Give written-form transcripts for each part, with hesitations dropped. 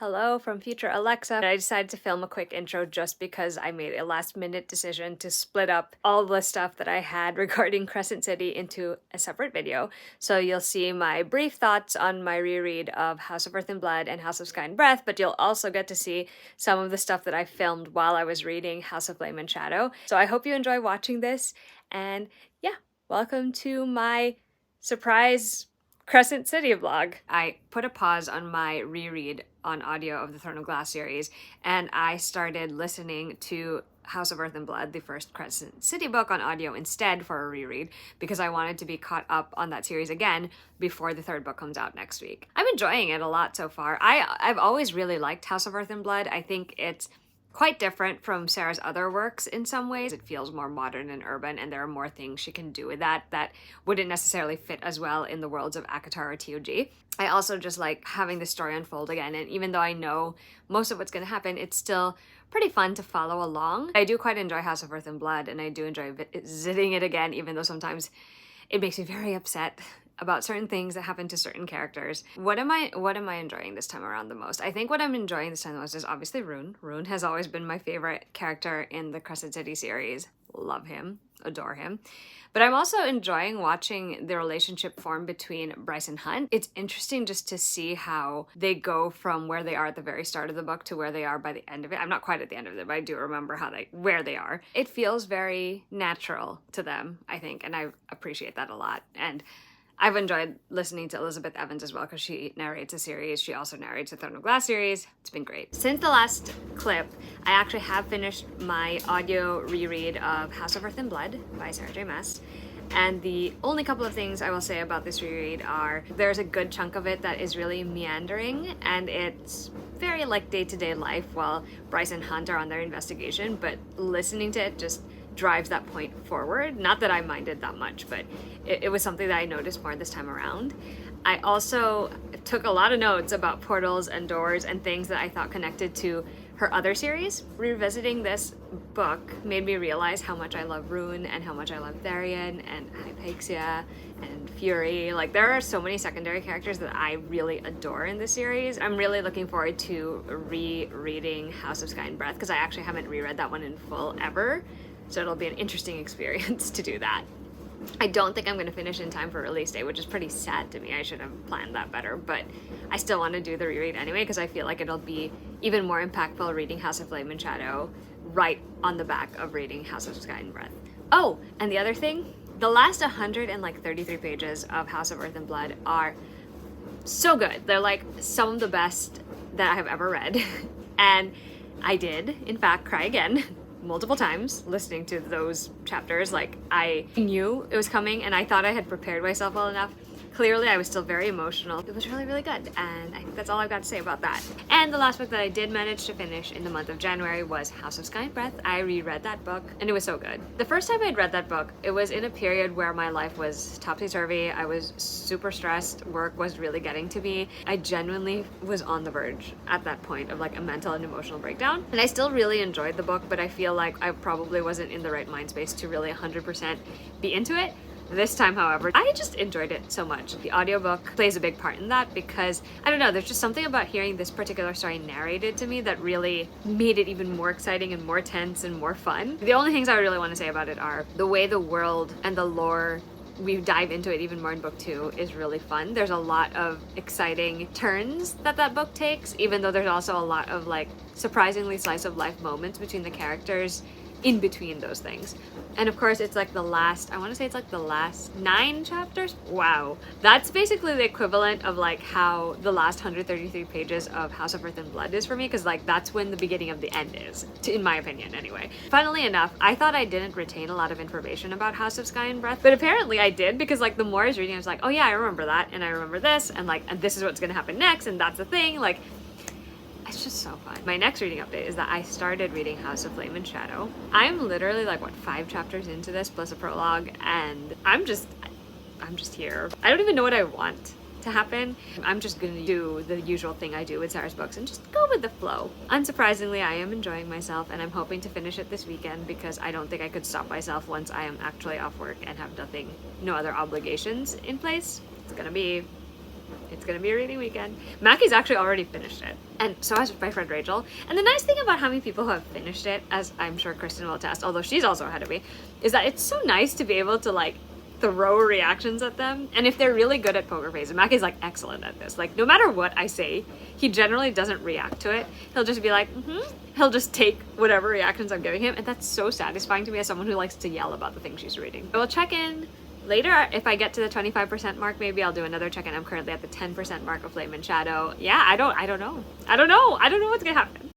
Hello from future Alexa. I decided to film a quick intro just because I made a last minute decision to split up all the stuff that I had regarding Crescent City into a separate video. So you'll see my brief thoughts on my reread of House of Earth and Blood and House of Sky and Breath, but you'll also get to see some of the stuff that I filmed while I was reading House of Flame and Shadow. So I hope you enjoy watching this, and yeah, welcome to my surprise Crescent City vlog. I put a pause on my reread on audio of the Throne of Glass series, and I started listening to House of Earth and Blood, the first Crescent City book, on audio instead for a reread because I wanted to be caught up on that series again before the third book comes out next week. I'm enjoying it a lot so far. I've always really liked House of Earth and Blood. I think it's quite different from Sarah's other works in some ways. It feels more modern and urban, and there are more things she can do with that wouldn't necessarily fit as well in the worlds of ACOTAR or TOG. I also just like having the story unfold again, and even though I know most of what's going to happen, it's still pretty fun to follow along. I do quite enjoy House of Earth and Blood, and I do enjoy visiting it again, even though sometimes it makes me very upset about certain things that happen to certain characters. What am I enjoying this time around the most? I think what I'm enjoying this time the most is obviously Rune. Rune has always been my favorite character in the Crescent City series. Love him, adore him. But I'm also enjoying watching the relationship form between Bryce and Hunt. It's interesting just to see how they go from where they are at the very start of the book to where they are by the end of it. I'm not quite at the end of it, but I do remember where they are. It feels very natural to them, I think, and I appreciate that a lot. And I've enjoyed listening to Elizabeth Evans as well because she narrates a series. She also narrates the Throne of Glass series. It's been great. Since the last clip, I actually have finished my audio reread of House of Earth and Blood by Sarah J. Maas. And the only couple of things I will say about this reread are there's a good chunk of it that is really meandering, and it's very like day-to-day life while Bryce and Hunt are on their investigation, but listening to it just drives that point forward. Not that I minded that much, but it was something that I noticed more this time around. I also took a lot of notes about portals and doors and things that I thought connected to her other series. Revisiting this book made me realize how much I love Rune and how much I love Therian and Hypaxia and Fury. Like, there are so many secondary characters that I really adore in this series. I'm really looking forward to rereading House of Sky and Breath because I actually haven't reread that one in full ever. So it'll be an interesting experience to do that. I don't think I'm going to finish in time for release day, which is pretty sad to me. I should have planned that better, but I still want to do the reread anyway because I feel like it'll be even more impactful reading House of Flame and Shadow right on the back of reading House of Sky and Breath. Oh, and the other thing, the last 133 pages of House of Earth and Blood are so good. They're like some of the best that I have ever read. And I did, in fact, cry again multiple times listening to those chapters. Like, I knew it was coming and I thought I had prepared myself well enough. Clearly, I was still very emotional. It was really, really good, and I think that's all I've got to say about that. And the last book that I did manage to finish in the month of January was House of Sky and Breath. I reread that book, and it was so good. The first time I'd read that book, it was in a period where my life was topsy-turvy. I was super stressed. Work was really getting to me. I genuinely was on the verge at that point of like a mental and emotional breakdown. And I still really enjoyed the book, but I feel like I probably wasn't in the right mind space to really 100% be into it. This time, however, I just enjoyed it so much. The audiobook plays a big part in that because, I don't know, there's just something about hearing this particular story narrated to me that really made it even more exciting and more tense and more fun. The only things I really want to say about it are the way the world and the lore, we dive into it even more in book 2, is really fun. There's a lot of exciting turns that book takes, even though there's also a lot of like surprisingly slice of life moments between the characters in between those things. And of course, it's like the last, I want to say it's like the last 9 chapters. Wow. That's basically the equivalent of like how the last 133 pages of House of Earth and Blood is for me, because like that's when the beginning of the end is, in my opinion anyway. Funnily enough, I thought I didn't retain a lot of information about House of Sky and Breath, but apparently I did, because like the more I was reading, I was like, oh yeah, I remember that, and I remember this, and like, and this is what's gonna happen next, and that's the thing. Like, it's just so fun. My next reading update is that I started reading House of Flame and Shadow. I'm literally like, what, 5 chapters into this plus a prologue, and I'm just here. I don't even know what I want to happen. I'm just gonna do the usual thing I do with Sarah's books and just go with the flow. Unsurprisingly, I am enjoying myself, and I'm hoping to finish it this weekend because I don't think I could stop myself once I am actually off work and have no other obligations in place. It's gonna be It's gonna be a reading weekend. Mackie's actually already finished it, and so has my friend Rachel. And the nice thing about having people who have finished it, as I'm sure Kristen will attest, although she's also ahead of me, is that it's so nice to be able to like throw reactions at them. And if they're really good at poker face, and Mackie's like excellent at this, like no matter what I say, he generally doesn't react to it. He'll just be like, he'll just take whatever reactions I'm giving him, and that's so satisfying to me as someone who likes to yell about the things she's reading. I will check in later. If I get to the 25% mark, maybe I'll do another check-in. I'm currently at the 10% mark of Flame and Shadow. Yeah, I don't know what's gonna happen.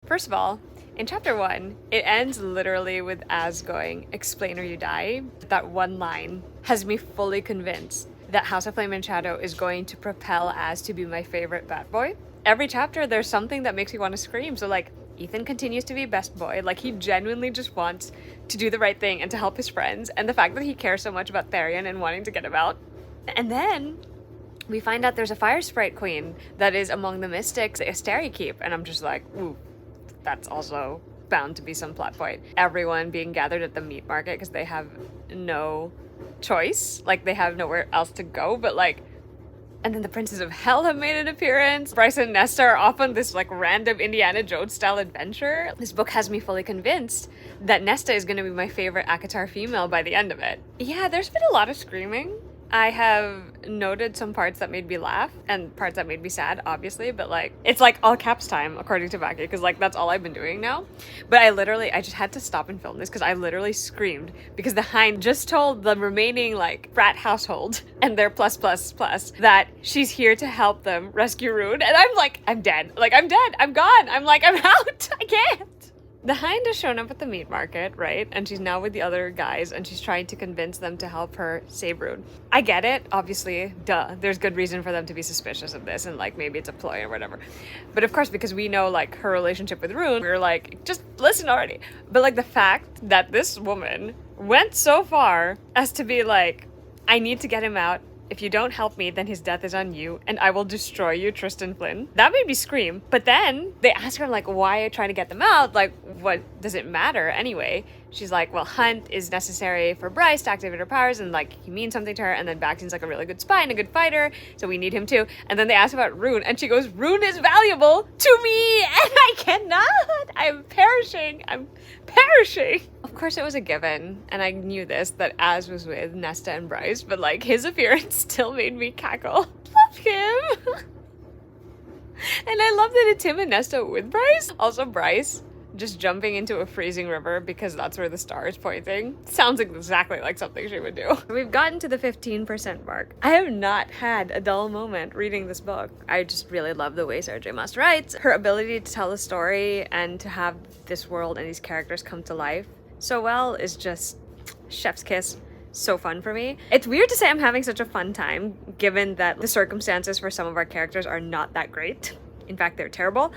First of all, in chapter 1, it ends literally with Az going, "Explain or you die." That one line has me fully convinced that House of Flame and Shadow is going to propel Az to be my favorite bad boy. Every chapter, there's something that makes me want to scream. So like, Ethan continues to be best boy. Like, he genuinely just wants to do the right thing and to help his friends. And the fact that he cares so much about Therian and wanting to get him out. And then we find out there's a fire sprite queen that is among the mystics the Asteri keep. And I'm just like, ooh, that's also bound to be some plot point. Everyone being gathered at the meat market because they have no choice. Like, they have nowhere else to go, but like, and then the Princes of Hell have made an appearance. Bryce and Nesta are off on this like random Indiana Jones style adventure. This book has me fully convinced that Nesta is going to be my favorite ACOTAR female by the end of it. Yeah, there's been a lot of screaming. I have noted some parts that made me laugh and parts that made me sad, obviously, but like, it's like all caps time, according to Becky, because like, that's all I've been doing now. But I just had to stop and film this because I literally screamed because the Hind just told the remaining like frat household and their plus that she's here to help them rescue Rune. And I'm like, I'm dead. Like, I'm dead. I'm gone. I'm like, I'm out. I can't. The Hind has shown up at the meat market, right? And she's now with the other guys, and she's trying to convince them to help her save Rune. I get it, obviously, duh. There's good reason for them to be suspicious of this, and like maybe it's a ploy or whatever. But of course, because we know like her relationship with Rune, we're like, just listen already. But like the fact that this woman went so far as to be like, I need to get him out. If you don't help me, then his death is on you, and I will destroy you, Tristan Flynn. That made me scream. But then they ask her, like, why are you trying to get them out? Like, what does it matter anyway? She's like, well, Hunt is necessary for Bryce to activate her powers, and like, he means something to her, and then Baxton's like a really good spy and a good fighter, so we need him too. And then they ask about Rune, and she goes, Rune is valuable to me, and I cannot. I'm perishing. Of course it was a given, and I knew this, that Az was with Nesta and Bryce, but like, his appearance still made me cackle. Love him. And I love that it's him and Nesta with Bryce. Also, Bryce just jumping into a freezing river because that's where the star is pointing. Sounds exactly like something she would do. We've gotten to the 15% mark. I have not had a dull moment reading this book. I just really love the way Sarah J. Maas writes. Her ability to tell a story and to have this world and these characters come to life so well is just chef's kiss. So fun for me. It's weird to say I'm having such a fun time given that the circumstances for some of our characters are not that great. In fact, they're terrible.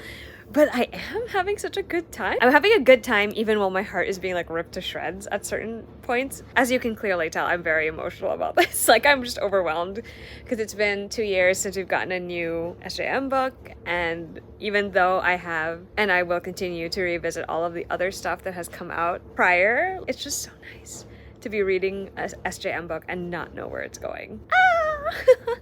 But I am having such a good time. I'm having a good time even while my heart is being like ripped to shreds at certain points. As you can clearly tell, I'm very emotional about this. Like, I'm just overwhelmed because it's been 2 years since we've gotten a new SJM book. And even though I have, and I will continue to revisit all of the other stuff that has come out prior, it's just so nice to be reading a SJM book and not know where it's going. Ah!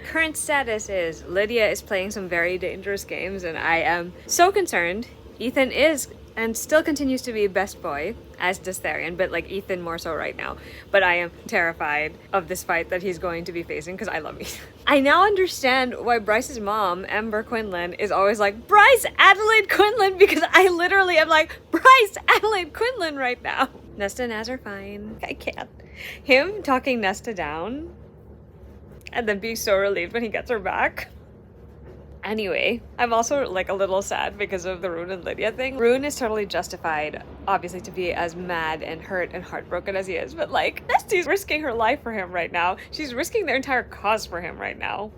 Current status is Lydia is playing some very dangerous games, and I am so concerned. Ethan is and still continues to be best boy, as does Therian, but like Ethan more so right now. But I am terrified of this fight that he's going to be facing because I love Ethan. I now understand why Bryce's mom, Amber Quinlan, is always like, Bryce Adelaide Quinlan, because I literally am like, Bryce Adelaide Quinlan right now. Nesta and Az are fine. I can't. Him talking Nesta down and then being so relieved when he gets her back. Anyway, I'm also like a little sad because of the Rune and Lydia thing. Rune is totally justified, obviously, to be as mad and hurt and heartbroken as he is, but like, Nesta's risking her life for him right now. She's risking their entire cause for him right now.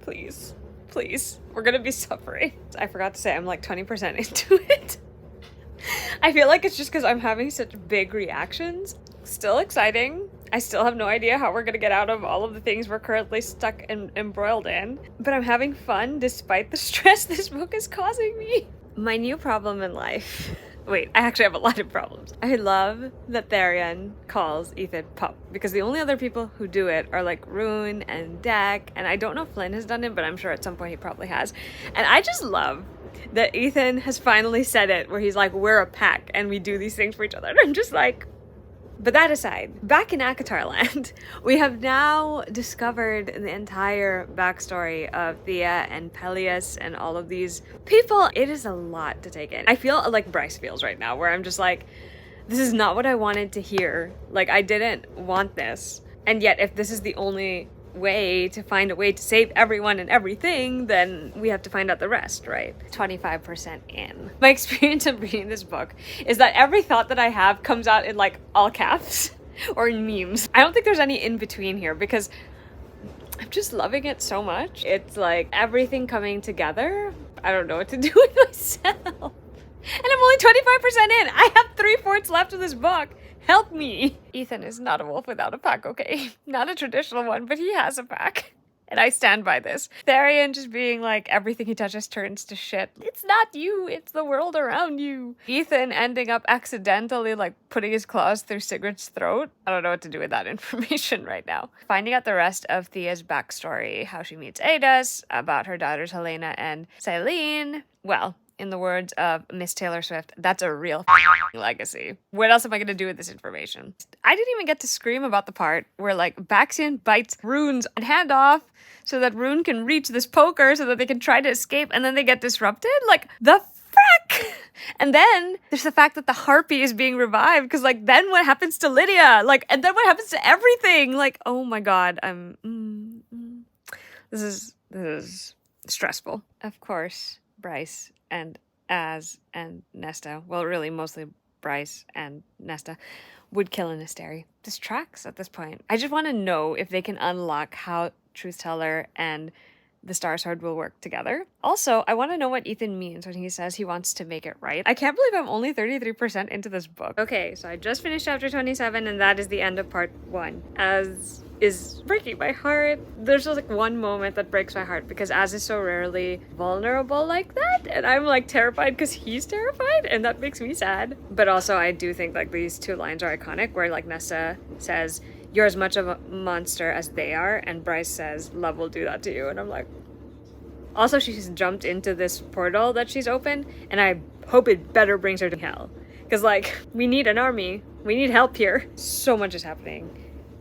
Please, please, we're gonna be suffering. I forgot to say I'm like 20% into it. I feel like it's just because I'm having such big reactions. Still exciting. I still have no idea how we're gonna get out of all of the things we're currently stuck and embroiled in. But I'm having fun despite the stress this book is causing me. My new problem in life Wait, I actually have a lot of problems. I love that Tharian calls Ethan pup, because the only other people who do it are like Rune and Dak, and I don't know if Flynn has done it, but I'm sure at some point he probably has. And I just love that Ethan has finally said it, where he's like, we're a pack and we do these things for each other. And I'm just like, but that aside, back in Akatar Land, we have now discovered the entire backstory of Thea and Peleus and all of these people. It is a lot to take in. I feel like Bryce feels right now, where I'm just like, this is not what I wanted to hear. Like, I didn't want this. And yet, if this is the only way to find a way to save everyone and everything, then we have to find out the rest, right? 25% in. My experience of reading this book is that every thought that I have comes out in like all caps or in memes. I don't think there's any in between here, because I'm just loving it so much. It's like everything coming together. I don't know what to do with myself. And I'm only 25% in. I have 3/4 left of this book. Help me. Ethan is not a wolf without a pack, okay? Not a traditional one, but he has a pack. And I stand by this. Tharian just being like, everything he touches turns to shit. It's not you, it's the world around you. Ethan ending up accidentally like putting his claws through Sigurd's throat. I don't know what to do with that information right now. Finding out the rest of Thea's backstory, how she meets Adus, about her daughters Helena and Silene. Well, in the words of Miss Taylor Swift, that's a real legacy. What else am I gonna do with this information? I didn't even get to scream about the part where like Baxian bites Rune's hand off so that Rune can reach this poker so that they can try to escape, and then they get disrupted? Like, the frick? And then there's the fact that the harpy is being revived, because like, then what happens to Lydia? Like, and then what happens to everything? Like, oh my god, This is stressful. Of course, Bryce and Az and Nesta, well, really mostly Bryce and Nesta, would kill an Asteri. This tracks at this point. I just want to know if they can unlock how Truth Teller and the Star Sword will work together. Also, I want to know what Ethan means when he says he wants to make it right. I can't believe I'm only 33% into this book. Okay, so I just finished chapter 27, and that is the end of part 1. Az is breaking my heart. There's just like one moment that breaks my heart, because Az is so rarely vulnerable like that, and I'm like terrified because he's terrified, and that makes me sad. But also, I do think like these two lines are iconic, where like Nessa says, "You're as much of a monster as they are," and Bryce says, "Love will do that to you," and I'm like, also, she's jumped into this portal that she's opened, and I hope it better brings her to hell. Because, like, we need an army. We need help here. So much is happening.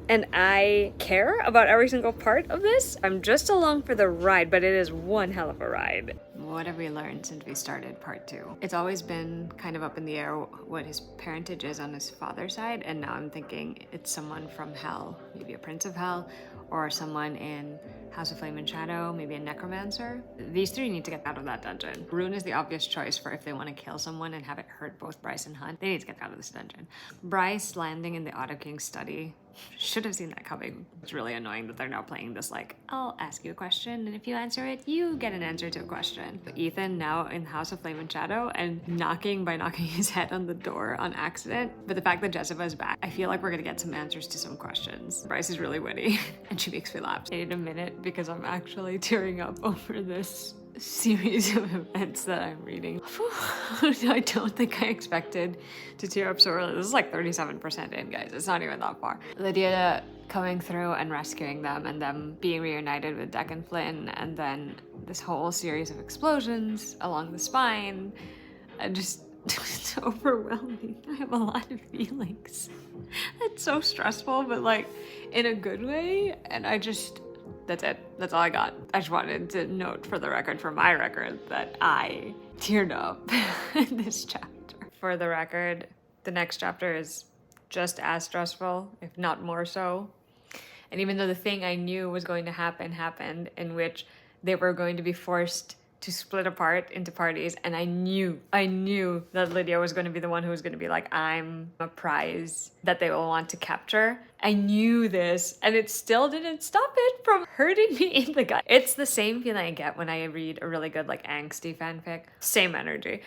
And I care about every single part of this. I'm just along for the ride, but it is one hell of a ride. What have we learned since we started part 2? It's always been kind of up in the air what his parentage is on his father's side, and now I'm thinking it's someone from hell, maybe a prince of hell, or someone in House of Flame and Shadow, maybe a necromancer. These three need to get out of that dungeon. Rune is the obvious choice for if they want to kill someone and have it hurt both Bryce and Hunt. They need to get out of this dungeon. Bryce landing in the Otto King's study. Should have seen that coming. It's really annoying that they're now playing this like, I'll ask you a question, and if you answer it, you get an answer to a question. But Ethan now in House of Flame and Shadow and knocking his head on the door on accident. But the fact that Jessica is back, I feel like we're gonna get some answers to some questions. Bryce is really witty and she makes me laugh. I need a minute because I'm actually tearing up over this series of events that I'm reading. I don't think I expected to tear up so early. This is like 37% in, guys. It's not even that far. Lydia coming through and rescuing them, and them being reunited with Deck and Flynn, and then this whole series of explosions along the spine. And just it's overwhelming. I have a lot of feelings. It's so stressful, but like in a good way. And that's it. That's all I got. I just wanted to note for the record, for my record, that I teared up in this chapter. For the record, the next chapter is just as stressful, if not more so. And even though the thing I knew was going to happen happened, in which they were going to be forced to split apart into parties, and I knew that Lydia was going to be the one who was going to be like, I'm a prize that they will want to capture. I knew this, and it still didn't stop it from hurting me in the gut. It's the same feeling I get when I read a really good like angsty fanfic. Same energy.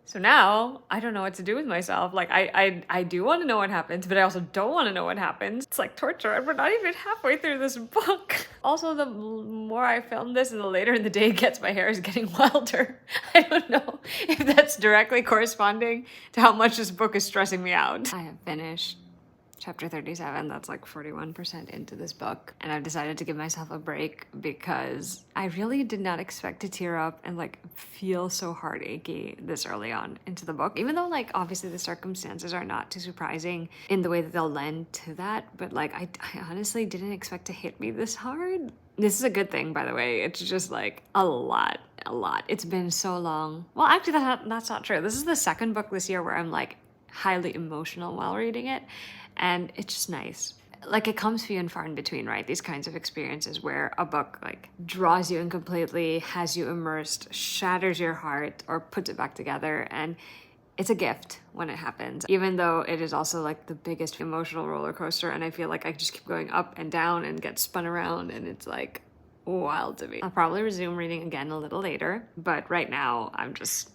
So now I don't know what to do with myself. Like I do want to know what happens, but I also don't want to know what happens. It's like torture, and we're not even halfway through this book. Also, the more I film this and the later in the day it gets, my hair is getting wilder. I don't know if that's directly corresponding to how much this book is stressing me out. I have finished chapter 37, that's like 41% into this book, and I've decided to give myself a break because I really did not expect to tear up and like feel so heartachy this early on into the book, even though like obviously the circumstances are not too surprising in the way that they'll lend to that, but like I honestly didn't expect to hit me this hard. This is a good thing, by the way. It's just like a lot. It's been so long. Well, actually that's not true. This is the second book this year where I'm like highly emotional while reading it, and it's just nice. Like, it comes few and far in between, right? These kinds of experiences where a book like draws you in completely, has you immersed, shatters your heart, or puts it back together, and it's a gift when it happens, even though it is also like the biggest emotional roller coaster, and I feel like I just keep going up and down and get spun around, and it's like wild to me. I'll probably resume reading again a little later, but right now I'm just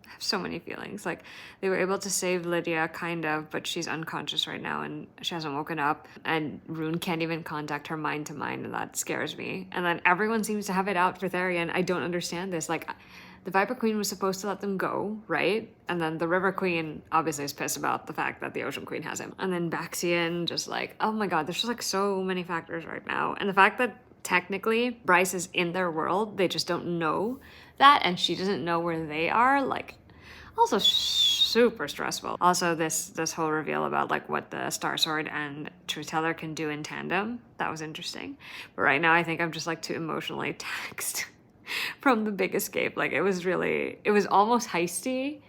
have so many feelings. Like, they were able to save Lydia, kind of, but she's unconscious right now and she hasn't woken up, and Rune can't even contact her mind to mind, and that scares me. And then everyone seems to have it out for Therian. I don't understand this. Like, the Viper Queen was supposed to let them go, right? And then the River Queen obviously is pissed about the fact that the Ocean Queen has him. And then Baxian, just like, oh my god, there's just like so many factors right now. And the fact that technically Bryce is in their world, they just don't know that, and she doesn't know where they are, like, also super stressful. Also, this whole reveal about like what the Star Sword and Truth Teller can do in tandem, that was interesting. But right now I think I'm just like too emotionally taxed from the Big Escape. Like, it was almost heisty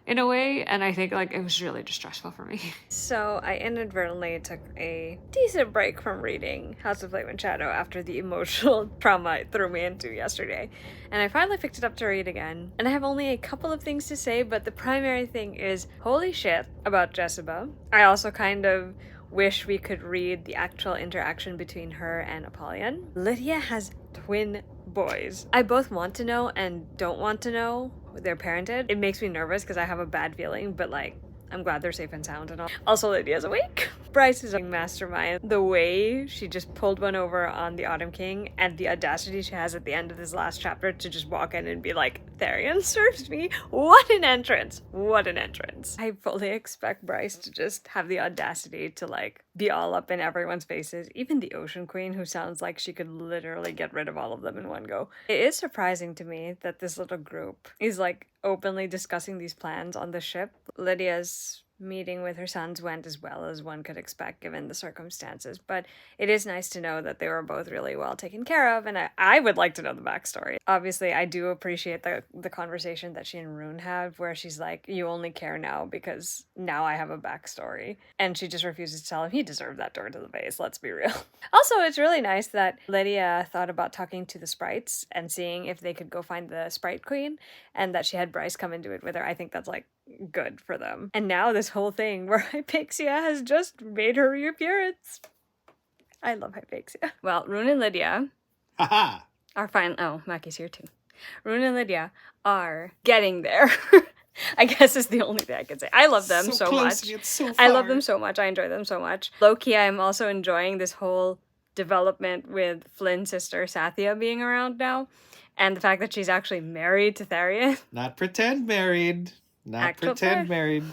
in a way, and I think like it was really just stressful for me. So I inadvertently took a decent break from reading House of Flame and Shadow after the emotional trauma it threw me into yesterday, and I finally picked it up to read again. And I have only a couple of things to say, but the primary thing is holy shit about Jessica. I also kind of wish we could read the actual interaction between her and Apollyon. Lydia has twin boys. I both want to know and don't want to know their parentage. It makes me nervous because I have a bad feeling, but like, I'm glad they're safe and sound and all. Also, Lydia's awake. Bryce is a mastermind. The way she just pulled one over on the Autumn King, and the audacity she has at the end of this last chapter to just walk in and be like, Therian serves me. What an entrance. What an entrance. I fully expect Bryce to just have the audacity to like be all up in everyone's faces, even the Ocean Queen, who sounds like she could literally get rid of all of them in one go. It is surprising to me that this little group is like openly discussing these plans on the ship. Lydia's meeting with her sons went as well as one could expect given the circumstances, but it is nice to know that they were both really well taken care of, and I would like to know the backstory. Obviously, I do appreciate the conversation that she and Rune have, where she's like, you only care now because now I have a backstory, and she just refuses to tell him he deserved that door to the face, let's be real. Also, it's really nice that Lydia thought about talking to the sprites and seeing if they could go find the Sprite Queen, and that she had Bryce come and do it with her. I think that's like good for them. And now this whole thing where Hypaxia has just made her reappearance. I love Hypaxia. Well, Rune and Lydia are fine. Oh, Maki's here too. Rune and Lydia are getting there. I guess is the only thing I can say. I love them so much. I love them so much. I enjoy them so much. Low-key, I'm also enjoying this whole development with Flynn's sister Sathia being around now, and the fact that she's actually married to Therian. Not pretend married. Not pretend married.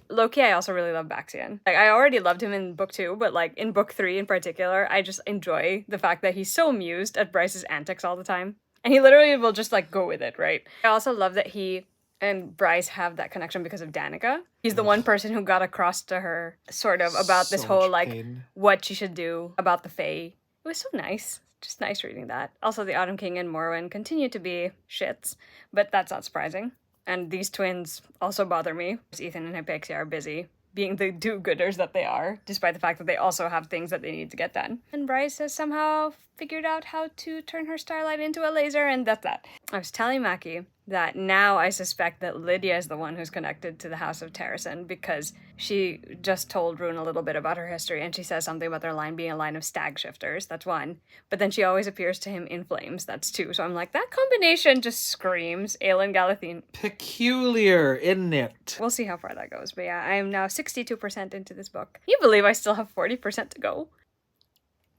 Low-key, I also really love Baxian. Like, I already loved him in book 2, but like in book 3 in particular, I just enjoy the fact that he's so amused at Bryce's antics all the time. And he literally will just like go with it, right? I also love that he and Bryce have that connection because of Danica. He's the one person who got across to her sort of about this whole like pain. What she should do about the Fae. It was so nice. Just nice reading that. Also, the Autumn King and Morwen continue to be shits, but that's not surprising. And these twins also bother me. Ethan and Hypaxia are busy being the do-gooders that they are, despite the fact that they also have things that they need to get done. And Bryce has somehow figured out how to turn her starlight into a laser, and that's that. I was telling Maki that now I suspect that Lydia is the one who's connected to the House of Terrason, because she just told Rune a little bit about her history, and she says something about their line being a line of stag shifters. That's one. But then she always appears to him in flames. That's two. So I'm like, that combination just screams Aelin Galathine. Peculiar, isn't it? We'll see how far that goes. But yeah, I am now 62% into this book. Can you believe I still have 40% to go?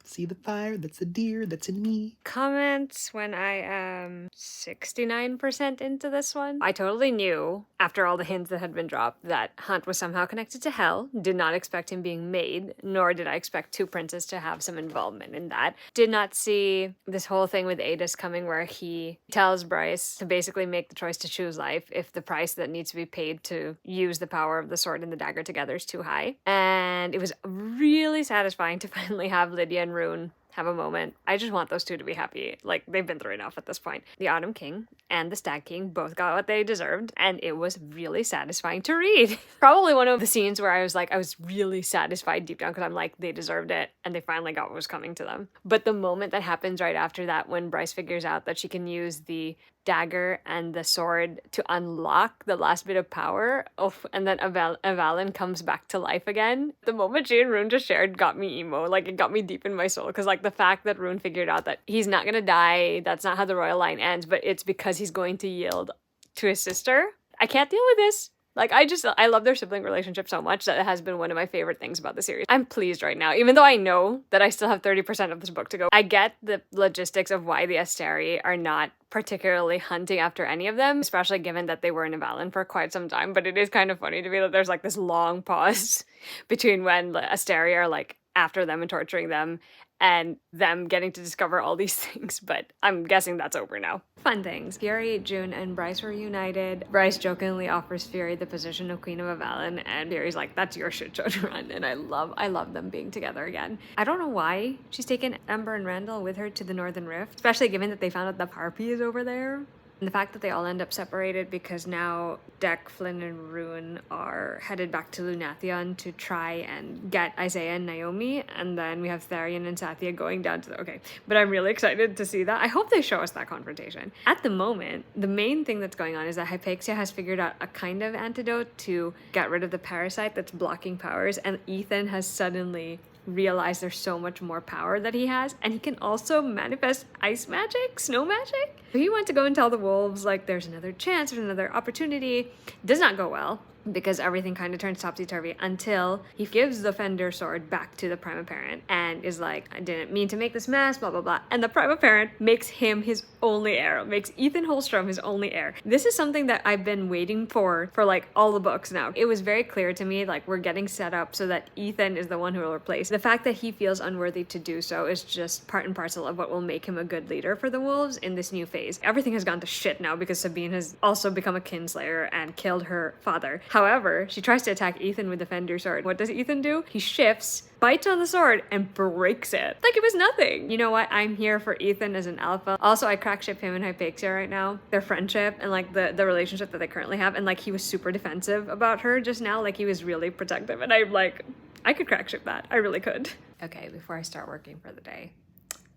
See the fire, that's a deer, that's in me. Comments when I am 69% into this one. I totally knew, after all the hints that had been dropped, that Hunt was somehow connected to Hel. Did not expect him being made, nor did I expect Two Princes to have some involvement in that. Did not see this whole thing with Adis coming, where he tells Bryce to basically make the choice to choose life if the price that needs to be paid to use the power of the sword and the dagger together is too high. And it was really satisfying to finally have Lydia and Rune have a moment. I just want those two to be happy. Like, they've been through enough at this point. The Autumn King and the Stag King both got what they deserved, and it was really satisfying to read. Probably one of the scenes where I was really satisfied deep down, because I'm like, they deserved it, and they finally got what was coming to them. But the moment that happens right after that, when Bryce figures out that she can use the dagger and the sword to unlock the last bit of power, and then Avalon comes back to life again. The moment she and Rune just shared got me emo. Like, it got me deep in my soul, because like the fact that Rune figured out that he's not gonna die, that's not how the royal line ends, but it's because he's going to yield to his sister. I can't deal with this. Like, I love their sibling relationship so much that it has been one of my favorite things about the series. I'm pleased right now, even though I know that I still have 30% of this book to go. I get the logistics of why the Asteri are not particularly hunting after any of them, especially given that they were in Avalon for quite some time, but it is kind of funny to me that there's like this long pause between when the Asteri are like after them and torturing them, and them getting to discover all these things, but I'm guessing that's over now. Fun things. Fury, June, and Bryce were united. Bryce jokingly offers Fury the position of Queen of Avalon, and Fury's like, that's your shit show to run, and I love them being together again. I don't know why she's taken Ember and Randall with her to the Northern Rift, especially given that they found out the Harpy is over there. And the fact that they all end up separated, because now Deck, Flynn, and Rune are headed back to Lunathion to try and get Isaiah and Naomi, and then we have Tharion and Sathya going down to okay. But I'm really excited to see that. I hope they show us that confrontation. At the moment, the main thing that's going on is that Hypaxia has figured out a kind of antidote to get rid of the parasite that's blocking powers, and Ethan has suddenly realize there's so much more power that he has, and he can also manifest ice magic, snow magic. He went to go and tell the wolves, like, there's another chance, there's another opportunity. Does not go well, because everything kind of turns topsy-turvy until he gives the Fender sword back to the Prime Apparent and is like, I didn't mean to make this mess, blah, blah, blah. And the Prime Apparent makes him his only heir, makes Ethan Holstrom his only heir. This is something that I've been waiting for like all the books now. It was very clear to me, like, we're getting set up so that Ethan is the one who will replace. The fact that he feels unworthy to do so is just part and parcel of what will make him a good leader for the wolves in this new phase. Everything has gone to shit now because Sabine has also become a kinslayer and killed her father. However, she tries to attack Ethan with the Fender sword. What does Ethan do? He shifts, bites on the sword, and breaks it. Like it was nothing. You know what? I'm here for Ethan as an alpha. Also, I crack ship him and Hypaxia right now. Their friendship and like the relationship that they currently have. And like he was super defensive about her just now. Like he was really protective. And I'm like, I could crack ship that. I really could. Okay, before I start working for the day,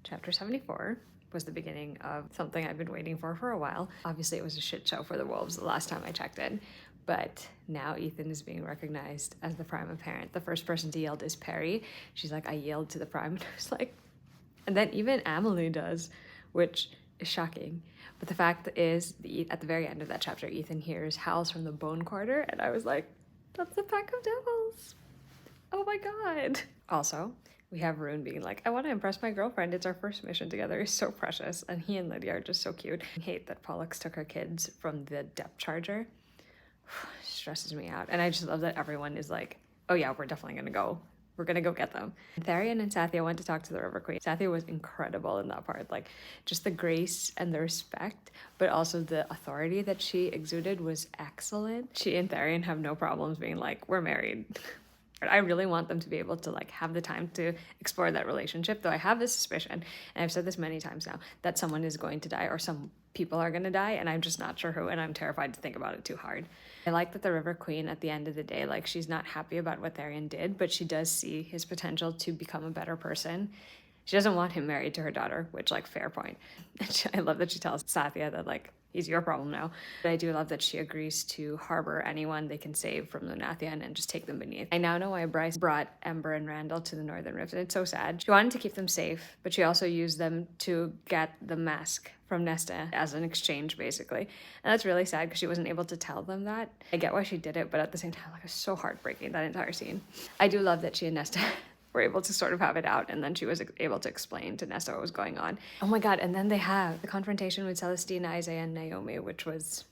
chapter 74 was the beginning of something I've been waiting for a while. Obviously, it was a shit show for the wolves the last time I checked in. But now Ethan is being recognized as the Prime Apparent. The first person to yield is Perry. She's like, I yield to the Prime. And I was like, and then even Amelie does, which is shocking. But the fact is, at the very end of that chapter, Ethan hears howls from the Bone Quarter. And I was like, that's the pack of devils. Oh my God. Also, we have Rune being like, I want to impress my girlfriend. It's our first mission together. It's so precious. And he and Lydia are just so cute. I hate that Pollux took her kids from the depth charger. Stresses me out. And I just love that everyone is like, oh yeah, we're definitely gonna go. We're gonna go get them. Tharion and Sathya went to talk to the River Queen. Sathya was incredible in that part. Like, just the grace and the respect, but also the authority that she exuded was excellent. She and Tharion have no problems being like, we're married. I really want them to be able to like have the time to explore that relationship, though I have this suspicion, and I've said this many times now, that someone is going to die or some people are going to die, and I'm just not sure who, and I'm terrified to think about it too hard. I like that the River Queen, at the end of the day, like, she's not happy about what Tharion did, but she does see his potential to become a better person. She doesn't want him married to her daughter, which, like, fair point. I love that she tells Sathya that, like, he's your problem now. But I do love that she agrees to harbor anyone they can save from the Nathian and just take them beneath. I now know why Bryce brought Ember and Randall to the Northern Rift, and it's so sad. She wanted to keep them safe, but she also used them to get the mask from Nesta as an exchange, basically. And that's really sad because she wasn't able to tell them that. I get why she did it, but at the same time, like, it's so heartbreaking, that entire scene. I do love that she and Nesta were able to sort of have it out, and then she was able to explain to Nesta what was going on. Oh my god, and then they have the confrontation with Celestina, Isaiah, and Naomi, which was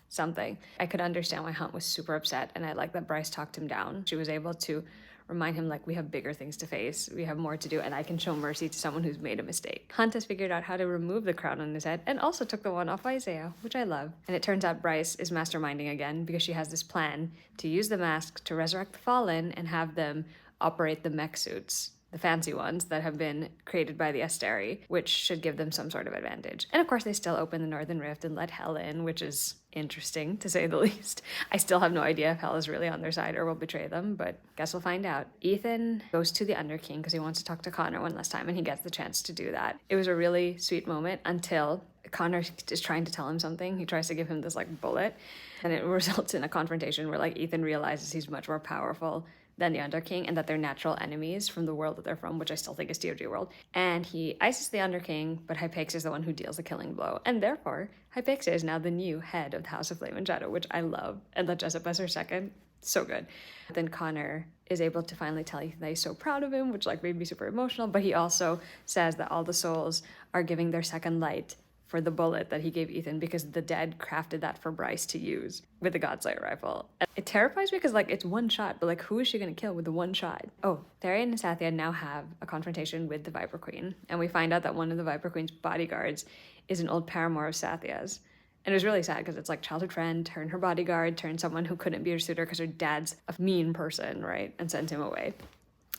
something. I could understand why Hunt was super upset, and I like that Bryce talked him down. She was able to remind him, like, we have bigger things to face, we have more to do, and I can show mercy to someone who's made a mistake. Hunt has figured out how to remove the crown on his head, and also took the one off Isaiah, which I love. And it turns out Bryce is masterminding again, because she has this plan to use the mask to resurrect the fallen and have them operate the mech suits, the fancy ones that have been created by the Asteri, which should give them some sort of advantage. And of course, they still open the Northern Rift and let Hel in, which is interesting, to say the least. I still have no idea if Hel is really on their side or will betray them, but guess we'll find out. Ethan goes to the Underking because he wants to talk to Connor one last time, and he gets the chance to do that. It was a really sweet moment until Connor is trying to tell him something. He tries to give him this, like, bullet, and it results in a confrontation where, like, Ethan realizes he's much more powerful than the Underking, and that they're natural enemies from the world that they're from, which I still think is DOG world. And he ices the Underking, but Hypaxia is the one who deals the killing blow, and therefore Hypaxia is now the new head of the House of Flame and Shadow, which I love, and that Jessup as her second, so good. Then Connor is able to finally tell Ethan that he's so proud of him, which, like, made me super emotional, but he also says that all the souls are giving their second light for the bullet that he gave Ethan, because the dead crafted that for Bryce to use with the Godslayer rifle. And it terrifies me because, like, it's one shot, but, like, who is she going to kill with the one shot? Oh, Therian and Sathya now have a confrontation with the Viper Queen, and we find out that one of the Viper Queen's bodyguards is an old paramour of Sathya's. And it was really sad because it's like childhood friend turned her bodyguard, turned someone who couldn't be her suitor because her dad's a mean person, right? And sent him away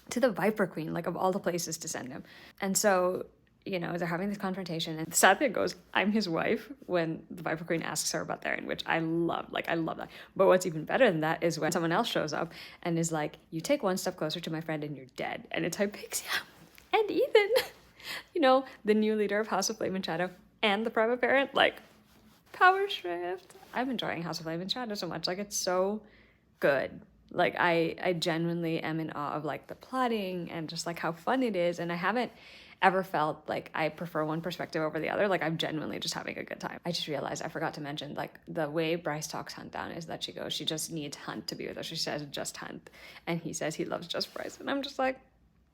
to the Viper Queen, like, of all the places to send him. And so, you know, they're having this confrontation, and Sathya goes, I'm his wife, when the Viper Queen asks her about Therian, which I love. Like, I love that. But what's even better than that is when someone else shows up and is like, you take one step closer to my friend and you're dead. And it's Hypaxia and Ethan, you know, the new leader of House of Flame and Shadow and the private parent. Like, power shift. I'm enjoying House of Flame and Shadow so much. Like, it's so good. Like, I genuinely am in awe of, like, the plotting and just, like, how fun it is. And I haven't ever felt like I prefer one perspective over the other. Like, I'm genuinely just having a good time. I just realized I forgot to mention, like, the way Bryce talks Hunt down is that she goes, she just needs Hunt to be with her. She says, just Hunt. And he says he loves just Bryce. And I'm just like,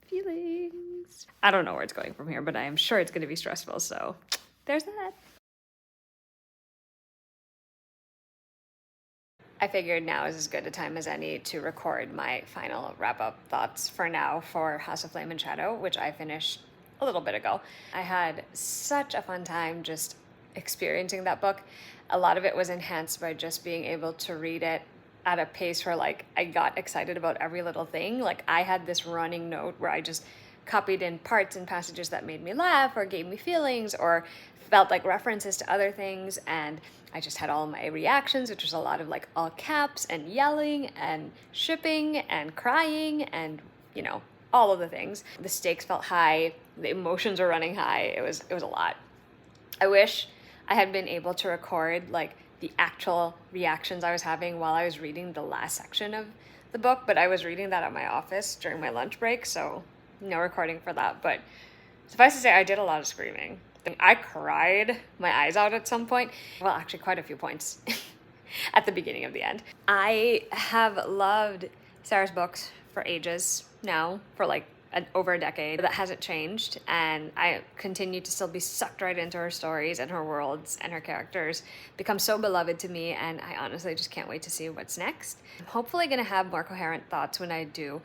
feelings. I don't know where it's going from here, but I am sure it's going to be stressful. So there's that. I figured now is as good a time as any to record my final wrap-up thoughts for now for House of Flame and Shadow, which I finished a little bit ago. I had such a fun time just experiencing that book. A lot of it was enhanced by just being able to read it at a pace where, like, I got excited about every little thing. Like, I had this running note where I just copied in parts and passages that made me laugh or gave me feelings or felt like references to other things, and I just had all my reactions, which was a lot of, like, all caps and yelling and shipping and crying and, you know, all of the things. The stakes felt high, the emotions were running high. It was a lot. I wish I had been able to record, like, the actual reactions I was having while I was reading the last section of the book, but I was reading that at my office during my lunch break, so no recording for that. But suffice to say, I did a lot of screaming. I cried my eyes out at some point. Well, actually quite a few points at the beginning of the end. I have loved Sarah's books for ages now, for like over a decade. That hasn't changed, and I continue to still be sucked right into her stories and her worlds, and her characters become so beloved to me, and I honestly just can't wait to see what's next. I'm hopefully gonna have more coherent thoughts when I do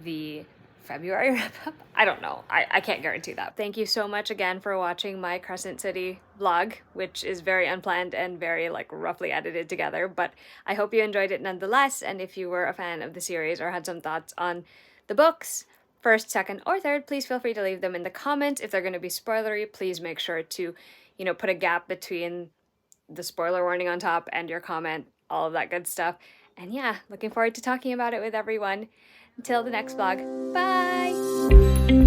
the February wrap-up. I don't know. I can't guarantee that. Thank you so much again for watching my Crescent City vlog, which is very unplanned and very, like, roughly edited together, but I hope you enjoyed it nonetheless. And if you were a fan of the series or had some thoughts on the books, first, second, or third, please feel free to leave them in the comments. If they're going to be spoilery, please make sure to, you know, put a gap between the spoiler warning on top and your comment, all of that good stuff. And yeah, looking forward to talking about it with everyone. Until the next vlog, bye!